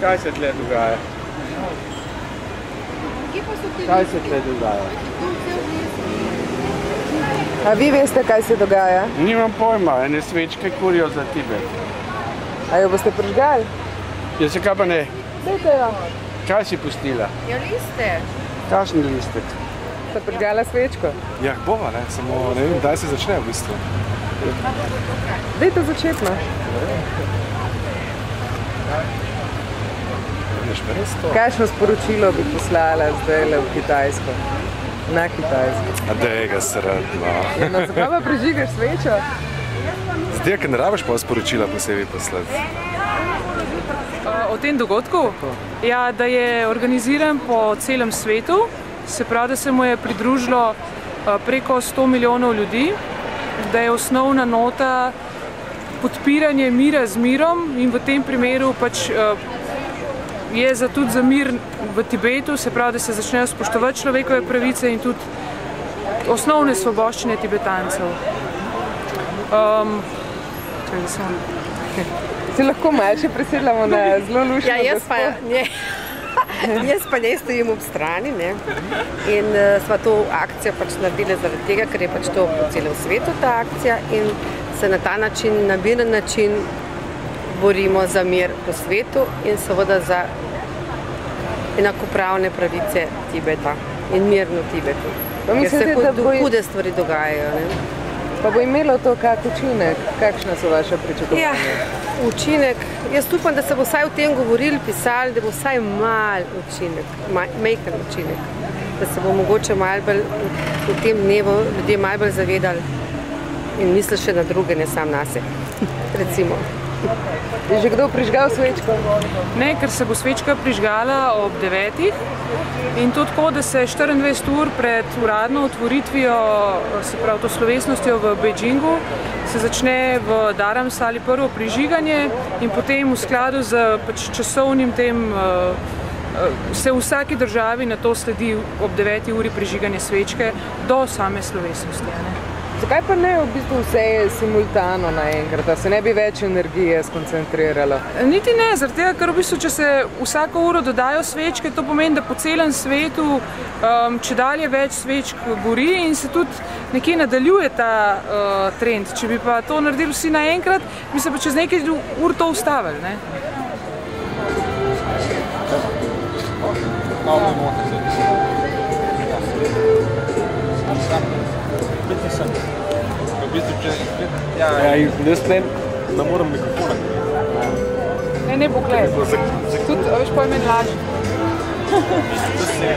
Kaj se tle dogaja? Kaj se tle dogaja? A vi veste, kaj se dogaja? Nimam pojma, ene svečke kurijo za Tibet. A jo boste prižgali? Ja, se kaj pa ne? Dajte jo. Kaj si pustila? Ja, liste. Kakšen listek? Ste prižgala svečko? Ja, bova, ne, samo ne vem, kdaj se začne v bistvu. Dajte začetno. Kakšno sporočilo bi poslala zdaj v Kitajsko? Na Kitajsko. A dej ga srd, no. Ja, no, zakaj pa prižigaš svečo? Zdaj, ker ne rabiš pa sporočila posebej poslati. O tem dogodku? Ja, da je organiziran po celem svetu, se pravi, da se mu je pridružilo preko 100 milijonov ljudi, da je osnovna nota podpiranje mira z mirom in v tem primeru pač je tudi za mir v Tibetu, se pravi, da se začnejo spoštovati človekove pravice in tudi osnovne svoboščine Tibetancev. Se lahko malo še presedlamo na zelo lušno gospo? Jaz pa ne stojim ob strani, ne. In sva to akcijo pač naredili zaradi tega, ker je pač to po celem svetu ta akcija in se na ta način, na miren način borimo za mir po svetu in seveda za enakopravne pravice Tibeta in mirno Tibetu. Ker se hude stvari dogajajo, ne. Pa bo imelo to kak učinek? Kakšna so vaša pričakovanja? Ja, učinek, jaz upam, da se bo vsaj o tem govorili, pisali, da bo vsaj mal učinek, majhen učinek. Da se bo mogoče malo bolj v tem dnevu ljudje malo bolj zavedali in misli še na druge, ne sam nase, recimo. Je že kdo prižgal svečko? Ne, ker se bo svečka prižgala ob 9. In to tako, da se 24 ur pred uradno otvoritvijo, se pravi to slovesnostjo v Beijingu, se začne v Dharamsali prvo prižiganje in potem v skladu z pač časovnim tem se v vsaki državi na to sledi ob 9. uri prižiganje svečke do same slovesnosti. Zakaj pa ne v bistvu vse je simultano naenkrat, da se ne bi več energije skoncentriralo? Niti ne, zaradi tega, ker v bistvu, če se vsako uro dodajo svečke, to pomeni, da po celem svetu čedalje več svečk gori in se tudi nekje nadaljuje ta trend. Če bi pa to naredili vsi naenkrat, bi se pa čez nekaj ur to ustavili, ne? Ja, jaz ne moram mikrofona. Ne bo gled. Tudi, veš, pa je meni lažje. To se je.